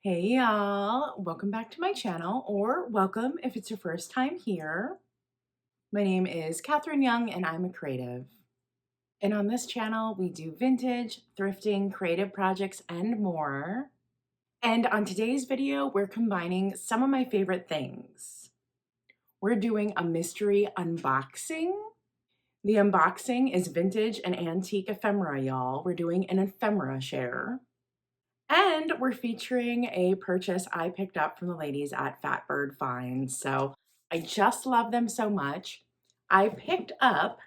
Hey y'all, welcome back to my channel, or welcome if it's your first time here. My name is Katherine Young and I'm a creative. And on this channel, we do vintage, thrifting, creative projects, and more. And on today's video, we're combining some of my favorite things. We're doing a mystery unboxing. The unboxing is vintage and antique ephemera, y'all. We're doing an ephemera share. And we're featuring a purchase I picked up from the ladies at Fatbird Finds. So I just love them so much. I picked up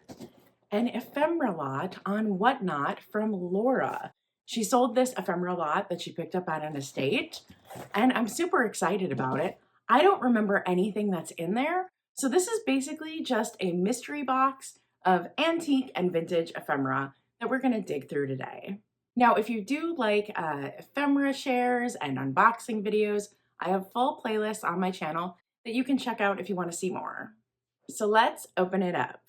an ephemera lot on Whatnot from Laura. She sold this ephemera lot that she picked up at an estate, and I'm super excited about it. I don't remember anything that's in there. So this is basically just a mystery box of antique and vintage ephemera that we're gonna dig through today. Now, if you do like ephemera shares and unboxing videos, I have full playlists on my channel that you can check out if you want to see more. So let's open it up.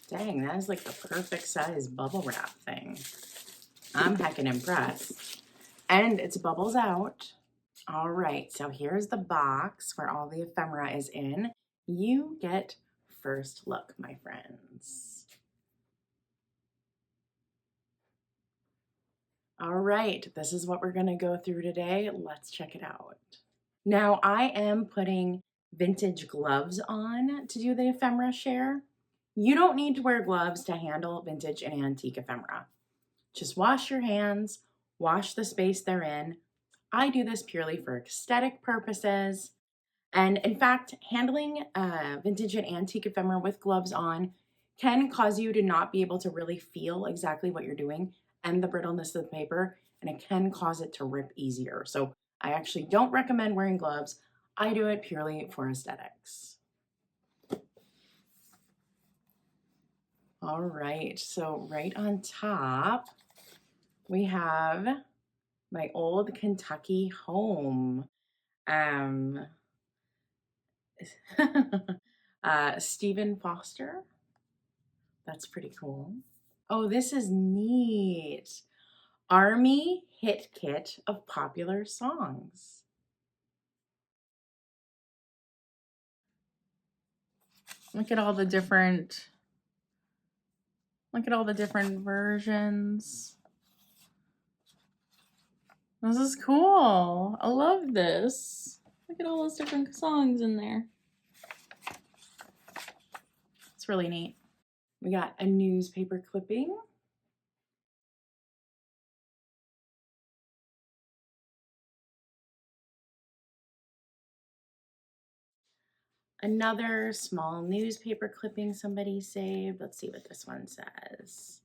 Dang, that is like the perfect size bubble wrap thing. I'm heckin' impressed. And it's bubbles out. All right, so here's the box where all the ephemera is in. You get first look, my friends. All right, this is what we're gonna go through today. Let's check it out. Now I am putting vintage gloves on to do the ephemera share. You don't need to wear gloves to handle vintage and antique ephemera. Just wash your hands, wash the space they're in. I do this purely for aesthetic purposes. And in fact, handling vintage and antique ephemera with gloves on can cause you to not be able to really feel exactly what you're doing and the brittleness of the paper, and it can cause it to rip easier. So I actually don't recommend wearing gloves. I do it purely for aesthetics. All right, so right on top, we have my old Kentucky home. Stephen Foster. That's pretty cool. Oh, this is neat. Army Hit Kit of Popular Songs. Look at all the different versions. This is cool. I love this. Look at all those different songs in there. It's really neat. We got a newspaper clipping. Another small newspaper clipping somebody saved. Let's see what this one says.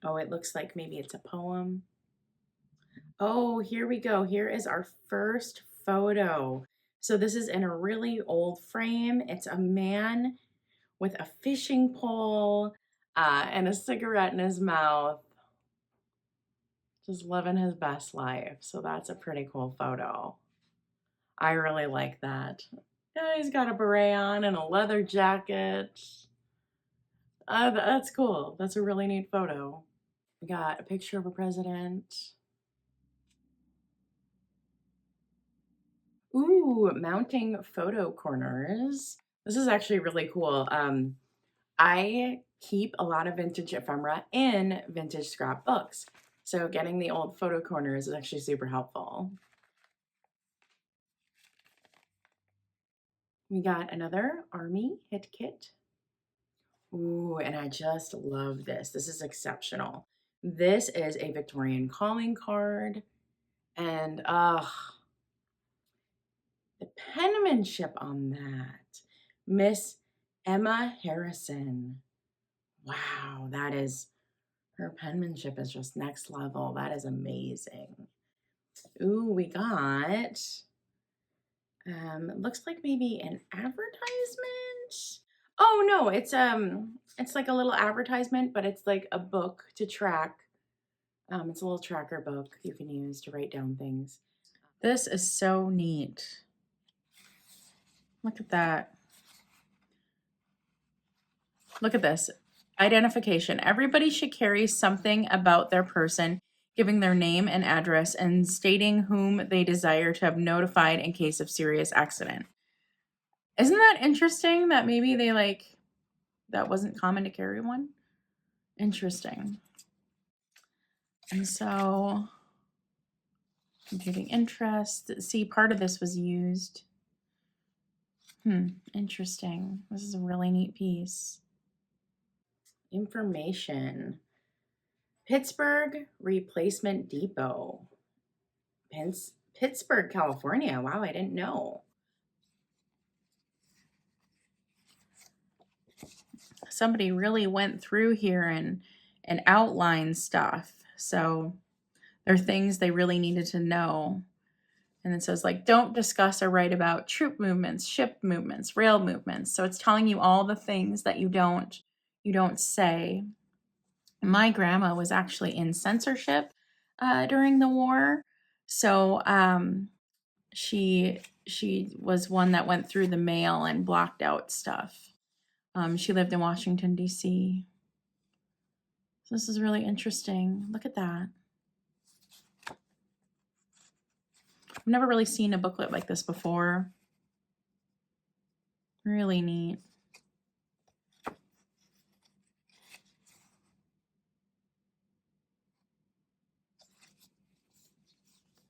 Oh, it looks like maybe it's a poem. Oh, here we go. Here is our first photo. So this is in a really old frame. It's a man with a fishing pole and a cigarette in his mouth, just living his best life. So that's a pretty cool photo. I really like that. Yeah, he's got a beret on and a leather jacket. That's cool. That's a really neat photo. We got a picture of a president. Ooh, mounting photo corners. This is actually really cool. I keep a lot of vintage ephemera in vintage scrapbooks. So getting the old photo corners is actually super helpful. We got another Army Hit Kit. Ooh, and I just love this. This is exceptional. This is a Victorian calling card. And the penmanship on that. Miss Emma Harrison. Wow, her penmanship is just next level. That is amazing. Ooh, we got, looks like maybe an advertisement. Oh no, it's like a little advertisement, but it's like a book to track. It's a little tracker book you can use to write down things. This is so neat. Look at that. Look at this. Identification. Everybody should carry something about their person, giving their name and address and stating whom they desire to have notified in case of serious accident. Isn't that interesting that maybe they that wasn't common to carry one? Interesting. And so computing interest. See, part of this was used. Interesting. This is a really neat piece. Information. Pittsburgh Replacement Depot. Pittsburgh, California. Wow, I didn't know. Somebody really went through here and outlined stuff. So there are things they really needed to know. And it says don't discuss or write about troop movements, ship movements, rail movements. So it's telling you all the things that you don't say. My grandma was actually in censorship during the war. So she was one that went through the mail and blocked out stuff. She lived in Washington, D.C. So this is really interesting. Look at that. I've never really seen a booklet like this before. Really neat.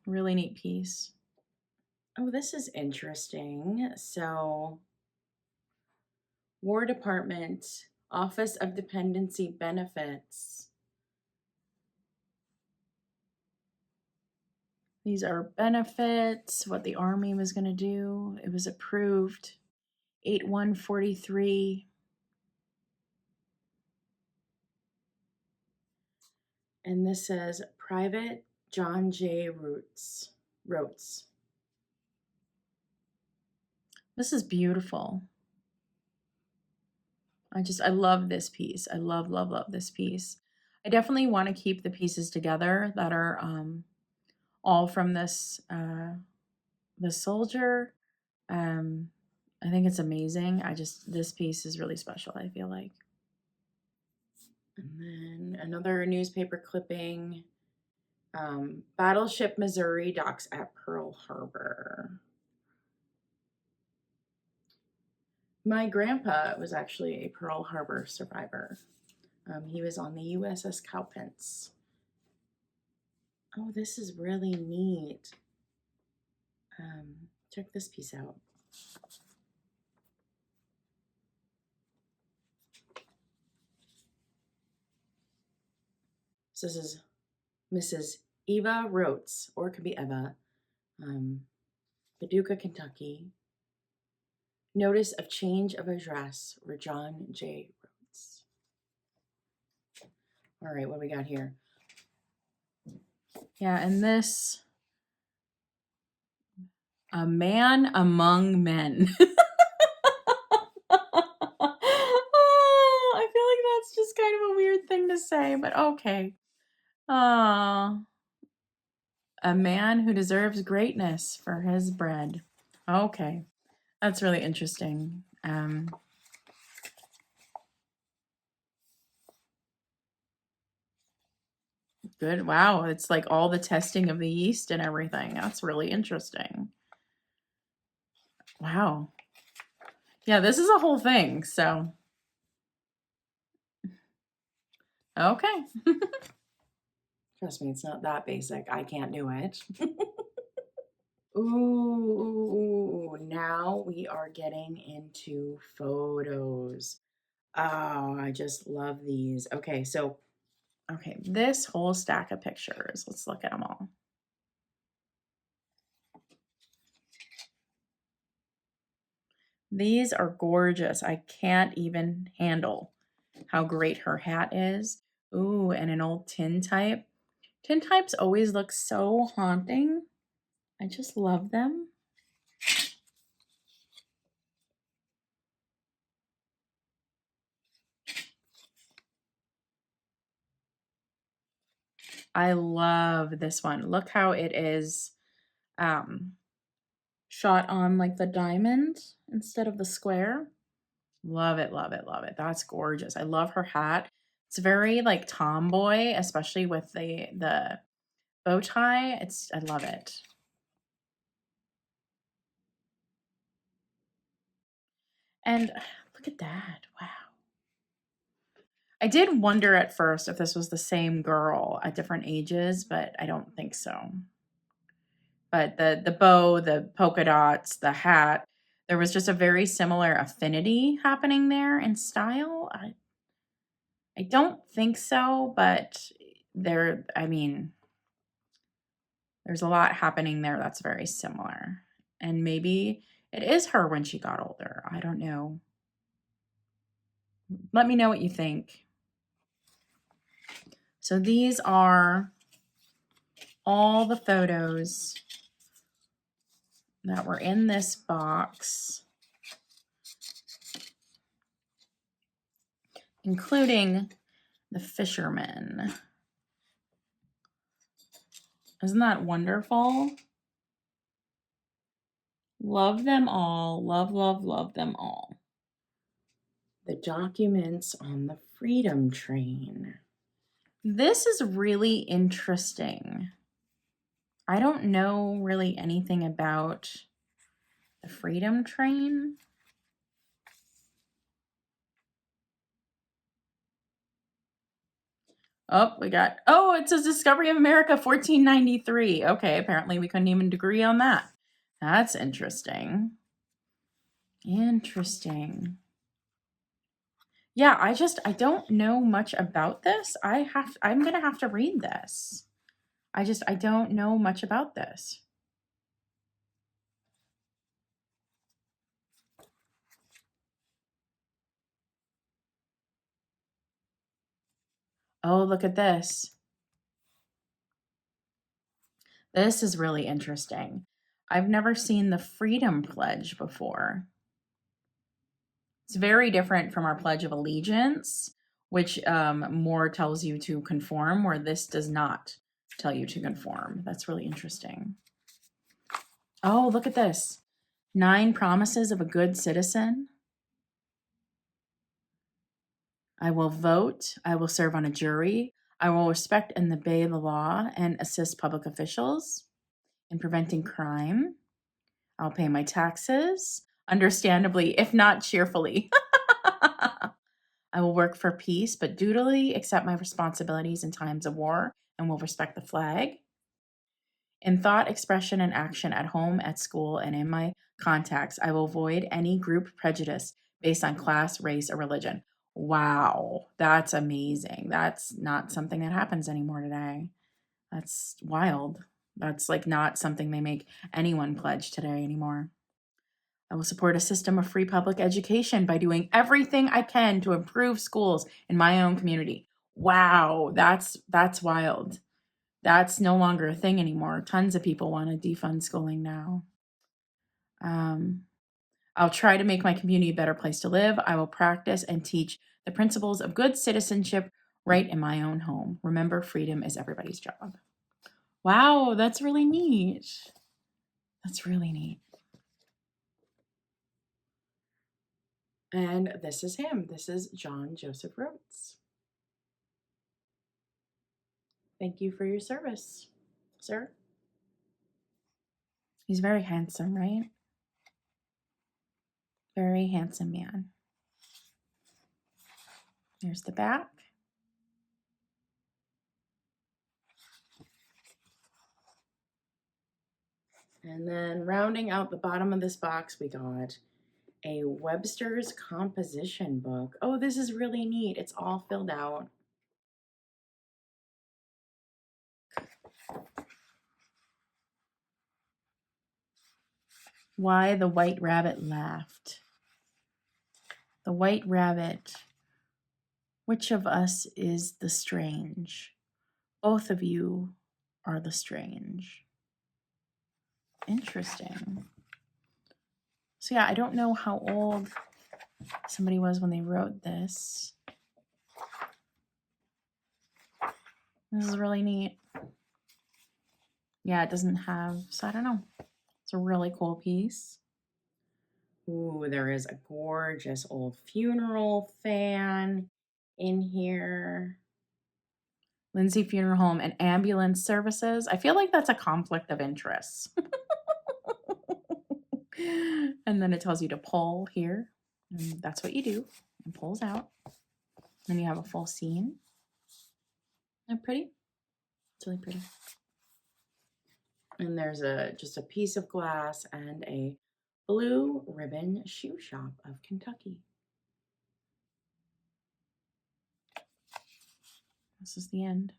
Really neat piece. Oh, this is interesting. So, War Department, Office of Dependency Benefits. These are benefits, what the Army was going to do. It was approved 8/1/43. And this says Private John J. Rotes. This is beautiful. I love this piece. I love this piece. I definitely want to keep the pieces together that are all from this the soldier. I think it's amazing. This piece is really special, I feel like. And then another newspaper clipping. Battleship Missouri docks at Pearl Harbor. My grandpa was actually a Pearl Harbor survivor. He was on the USS Cowpens. Oh, this is really neat. Check this piece out. So this is Mrs. Eva Rotes, or it could be Eva, Paducah, Kentucky. Notice of change of address for John J. Rotes. All right, what do we got here? Yeah, and this, a man among men. Oh, I feel like that's just kind of a weird thing to say, but okay. A man who deserves greatness for his bread. Okay, that's really interesting. Good. Wow, it's like all the testing of the yeast and everything. That's really interesting. Wow. Yeah, this is a whole thing, so. Okay. Trust me, it's not that basic. I can't do it. Ooh, now we are getting into photos. Oh, I just love these. Okay, so, this whole stack of pictures, let's look at them all. These are gorgeous. I can't even handle how great her hat is. Ooh, and an old tintype. Tintypes always look so haunting. I just love them. I love this one. Look how it is shot on like the diamond instead of the square. Love it, love it, love it. That's gorgeous. I love her hat. It's very like tomboy, especially with the bow tie. I love it. And look at that. Wow. I did wonder at first if this was the same girl at different ages, but I don't think so. But the bow, the polka dots, the hat, there was just a very similar affinity happening there in style. I don't think so, but I mean, there's a lot happening there that's very similar. And maybe it is her when she got older. I don't know. Let me know what you think. So these are all the photos that were in this box, including the fisherman. Isn't that wonderful? Love them all. Love, love, love them all. The documents on the Freedom Train. This is really interesting. I don't know really anything about the Freedom Train. Oh, it says Discovery of America, 1493. Okay, apparently we couldn't even agree on that. That's interesting. Interesting. Yeah, I don't know much about this. I'm going to have to read this. I don't know much about this. Oh, look at this. This is really interesting. I've never seen the Freedom Pledge before. It's very different from our Pledge of Allegiance, which more tells you to conform, where this does not tell you to conform. That's really interesting. Oh, look at this. 9 promises of a good citizen. I will vote. I will serve on a jury. I will respect and obey the law and assist public officials in preventing crime. I'll pay my taxes, understandably, if not cheerfully. I will work for peace, but dutifully accept my responsibilities in times of war and will respect the flag. In thought, expression, and action at home, at school, and in my contacts, I will avoid any group prejudice based on class, race, or religion. Wow, that's amazing. That's not something that happens anymore today. That's wild. That's like not something they make anyone pledge today anymore. I will support a system of free public education by doing everything I can to improve schools in my own community. Wow, that's wild. That's no longer a thing anymore. Tons of people want to defund schooling now. I'll try to make my community a better place to live. I will practice and teach the principles of good citizenship right in my own home. Remember, freedom is everybody's job. Wow, that's really neat. That's really neat. And this is him. This is John Joseph Rhodes. Thank you for your service, sir. He's very handsome, right? Very handsome man. Here's the back. And then rounding out the bottom of this box, we got a Webster's composition book. Oh, this is really neat. It's all filled out. Why the White Rabbit Laughed. The White Rabbit. Which of us is the strange? Both of you are the strange. Interesting. So yeah, I don't know how old somebody was when they wrote this. This is really neat. Yeah, it doesn't have, so I don't know. It's a really cool piece. Ooh, there is a gorgeous old funeral fan in here. Lindsay Funeral Home and Ambulance Services. I feel like that's a conflict of interest. And then it tells you to pull here. And that's what you do. It pulls out. Then you have a full scene. Isn't that pretty? It's really pretty. And there's just a piece of glass and a blue ribbon shoe shop of Kentucky. This is the end.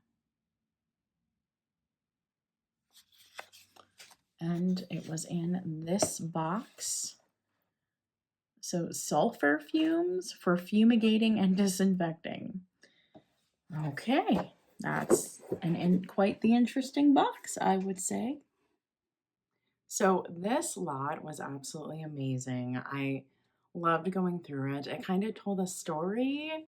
And it was in this box. So sulfur fumes for fumigating and disinfecting. Okay, that's quite the interesting box, I would say. So this lot was absolutely amazing. I loved going through it. It kind of told a story.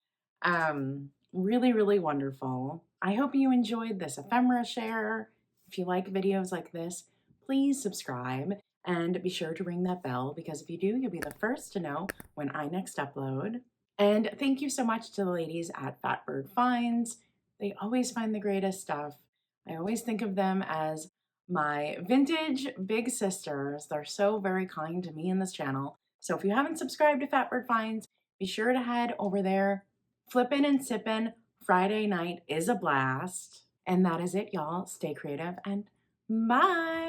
Really, really wonderful. I hope you enjoyed this ephemera share. If you like videos like this, please subscribe and be sure to ring that bell because if you do, you'll be the first to know when I next upload. And thank you so much to the ladies at Fatbird Finds. They always find the greatest stuff. I always think of them as my vintage big sisters. They're so very kind to me in this channel. So if you haven't subscribed to Fatbird Finds, be sure to head over there. Flippin' and sippin' Friday night is a blast. And that is it, y'all. Stay creative and bye.